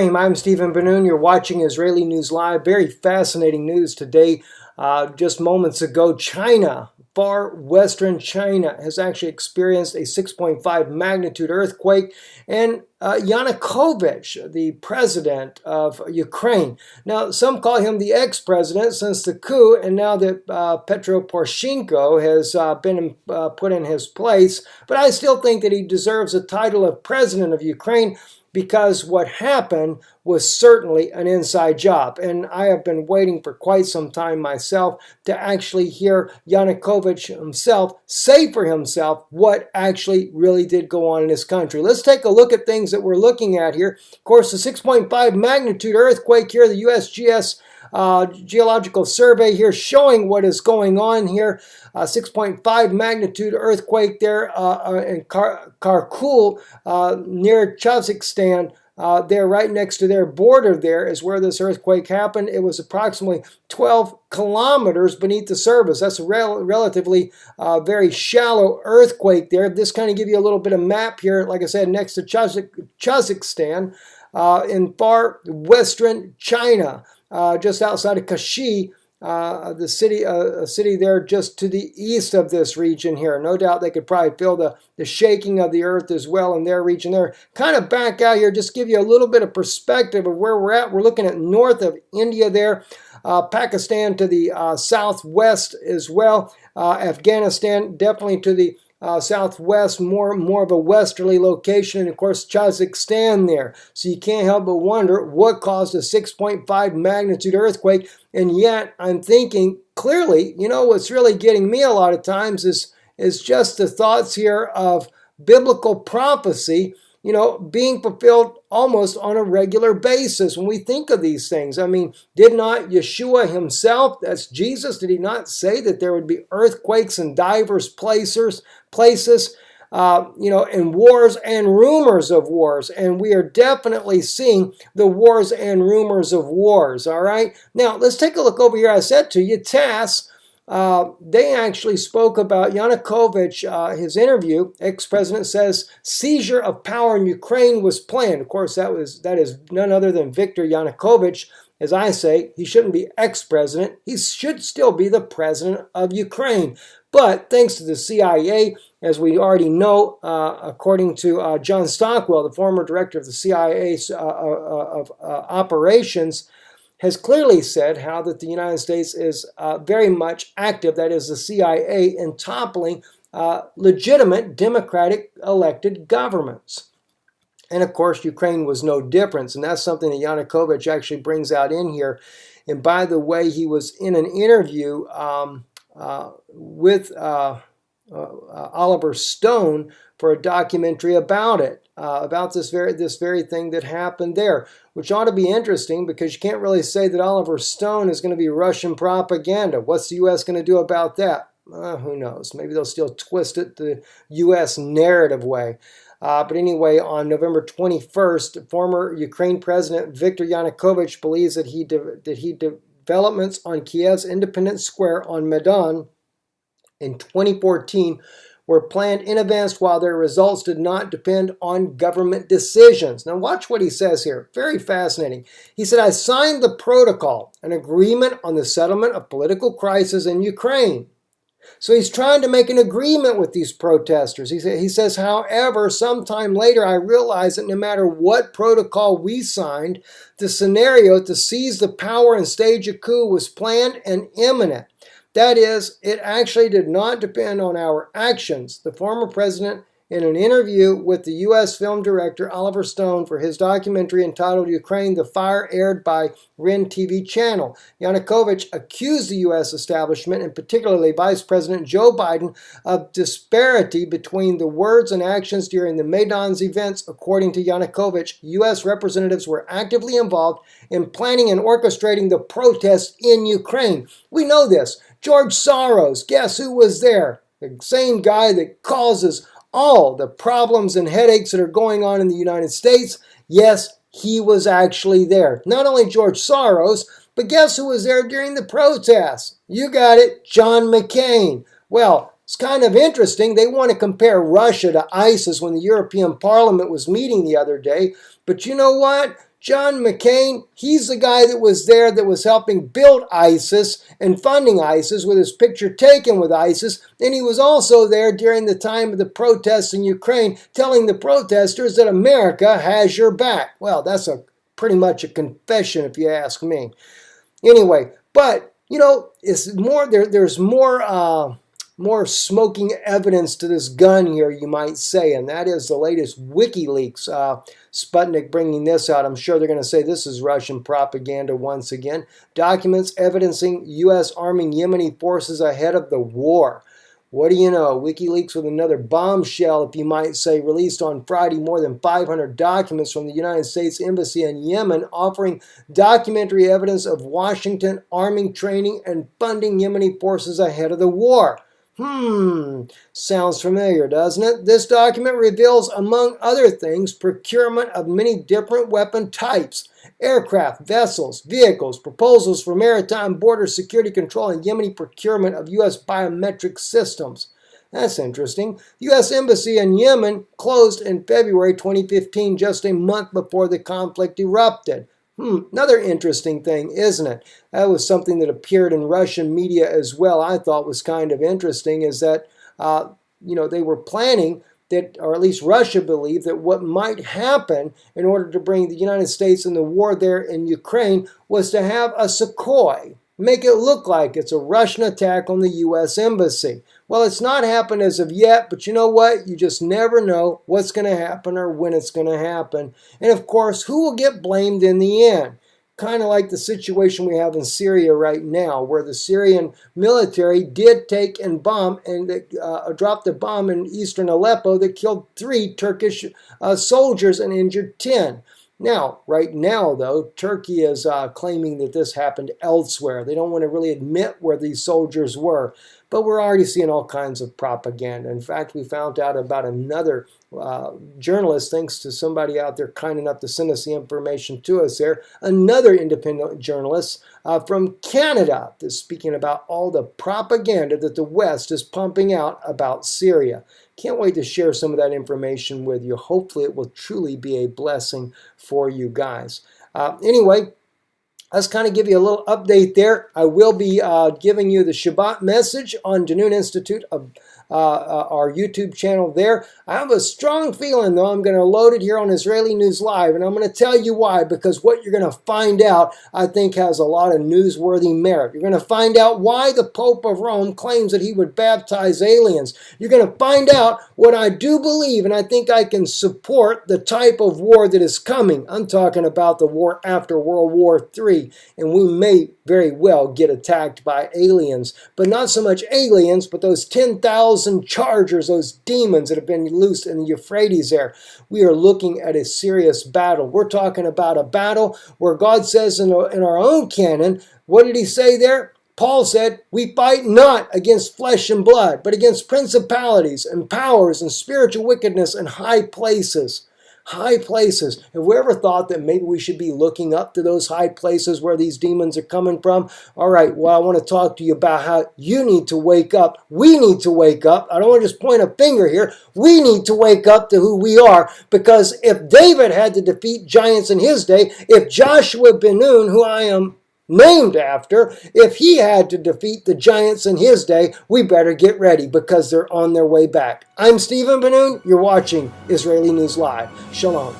I'm Stephen Benoon. You're watching Israeli News Live. Very fascinating news today. Just moments ago, China, far western China, has actually experienced a 6.5 magnitude earthquake. And Yanukovych, the president of Ukraine. Now, some call him the ex-president since the coup, and now that Petro Poroshenko has been put in his place. But I still think that he deserves the title of president of Ukraine, because what happened was certainly an inside job. And I have been waiting for quite some time myself to actually hear Yanukovych himself say for himself what actually really did go on in this country. Let's take a look at things that we're looking at here. Of course, the 6.5 magnitude earthquake here, the USGS Geological Survey here showing what is going on here. 6.5 magnitude earthquake there in Karkul near Kazakhstan. There, right next to their border, there is where this earthquake happened. It was approximately 12 kilometers beneath the surface. That's a relatively very shallow earthquake there. This kind of give you a little bit of map here, like I said, next to Kazakhstan in far western China. Just outside of Kashi, the city, a city there just to the east of this region here. No doubt they could probably feel the shaking of the earth as well in their region there. Kind of back out here, just give you a little bit of perspective of where we're at. We're looking at north of India there, Pakistan to the southwest as well, Afghanistan definitely to the southwest, more of a westerly location, and of course Kazakhstan there. So you can't help but wonder what caused a 6.5 magnitude earthquake. And yet I'm thinking clearly, you know, what's really getting me a lot of times is just the thoughts here of biblical prophecy, you know, being fulfilled almost on a regular basis when we think of these things. I mean, did not Yeshua himself, that's Jesus, did he not say that there would be earthquakes in diverse places, you know, and wars and rumors of wars? And we are definitely seeing the wars and rumors of wars, all right? Now, let's take a look over here. I said to you, TASS, they actually spoke about Yanukovych, his interview. Ex-president says seizure of power in Ukraine was planned. Of course, that is none other than Viktor Yanukovych. As I say, he shouldn't be ex-president. He should still be the president of Ukraine. But thanks to the CIA, as we already know, according to John Stockwell, the former director of the CIA operations, has clearly said how that the United States is very much active, that is the CIA, in toppling legitimate democratic elected governments. And of course, Ukraine was no different, and that's something that Yanukovych actually brings out in here. And by the way, he was in an interview with Oliver Stone for a documentary about it, about this very thing that happened there, which ought to be interesting because you can't really say that Oliver Stone is going to be Russian propaganda. What's the U.S. going to do about that? Who knows? Maybe they'll still twist it the U.S. narrative way. But anyway, on November 21st, former Ukraine President Viktor Yanukovych believes that developments on Kiev's Independence Square on Maidan in 2014 were planned in advance, while their results did not depend on government decisions. Now watch what he says here. Very fascinating. He said, I signed the protocol, an agreement on the settlement of political crisis in Ukraine. So he's trying to make an agreement with these protesters. He says, however, sometime later I realized that no matter what protocol we signed, the scenario to seize the power and stage a coup was planned and imminent. That is, it actually did not depend on our actions. The former president, in an interview with the U.S. film director Oliver Stone for his documentary entitled Ukraine, The Fire, aired by REN TV channel. Yanukovych accused the U.S. establishment, and particularly Vice President Joe Biden, of disparity between the words and actions during the Maidan's events. According to Yanukovych, U.S. representatives were actively involved in planning and orchestrating the protests in Ukraine. We know this. George Soros, guess who was there? The same guy that causes all the problems and headaches that are going on in the United States. Yes, he was actually there. Not only George Soros, but guess who was there during the protests? You got it, John McCain. Well, it's kind of interesting. They want to compare Russia to ISIS when the European Parliament was meeting the other day. But you know what? John McCain, he's the guy that was there that was helping build ISIS and funding ISIS with his picture taken with ISIS. And he was also there during the time of the protests in Ukraine telling the protesters that America has your back. Well, that's pretty much a confession if you ask me. Anyway, but, you know, it's more there's more smoking evidence to this gun here, you might say, and that is the latest WikiLeaks. Sputnik bringing this out. I'm sure they're going to say this is Russian propaganda once again. Documents evidencing U.S. arming Yemeni forces ahead of the war. What do you know? WikiLeaks with another bombshell, if you might say, released on Friday more than 500 documents from the United States Embassy in Yemen offering documentary evidence of Washington arming, training, and funding Yemeni forces ahead of the war. Sounds familiar, doesn't it? This document reveals, among other things, procurement of many different weapon types, aircraft, vessels, vehicles, proposals for maritime border security control, and Yemeni procurement of U.S. biometric systems. That's interesting. The U.S. Embassy in Yemen closed in February 2015, just a month before the conflict erupted. Another interesting thing, isn't it? That was something that appeared in Russian media as well. I thought was kind of interesting is that, they were planning that, or at least Russia believed that what might happen in order to bring the United States in the war there in Ukraine was to have a Sukhoi. Make it look like it's a Russian attack on the U.S. Embassy. Well, it's not happened as of yet, but you know what? You just never know what's going to happen or when it's going to happen. And of course, who will get blamed in the end? Kind of like the situation we have in Syria right now, where the Syrian military did take and bomb and dropped a bomb in eastern Aleppo that killed 3 Turkish soldiers and injured 10. Now, right now, though, Turkey is claiming that this happened elsewhere. They don't want to really admit where these soldiers were. But we're already seeing all kinds of propaganda. In fact, we found out about another journalist, thanks to somebody out there kind enough to send us the information to us there, another independent journalist from Canada that's speaking about all the propaganda that the West is pumping out about Syria. Can't wait to share some of that information with you. Hopefully it will truly be a blessing for you guys. Anyway, let's kind of give you a little update there. I will be giving you the Shabbat message on Danoon Institute of our YouTube channel there. I have a strong feeling, though, I'm going to load it here on Israeli News Live, and I'm going to tell you why, because what you're going to find out, I think, has a lot of newsworthy merit. You're going to find out why the Pope of Rome claims that he would baptize aliens. You're going to find out what I do believe, and I think I can support the type of war that is coming. I'm talking about the war after World War III, and we may very well get attacked by aliens, but not so much aliens, but those 10,000 chargers, those demons that have been loosed in the Euphrates there. We are looking at a serious battle. We're talking about a battle where God says in our own canon, what did he say there? Paul said, we fight not against flesh and blood, but against principalities and powers and spiritual wickedness in high places. High places. Have we ever thought that maybe we should be looking up to those high places where these demons are coming from? All right, well, I want to talk to you about how you need to wake up. We need to wake up. I don't want to just point a finger here. We need to wake up to who we are, because if David had to defeat giants in his day, if Joshua ben Nun, who I am named after, if he had to defeat the giants in his day, we better get ready, because they're on their way back. I'm Stephen Ben Nun. You're watching Israeli News Live. Shalom.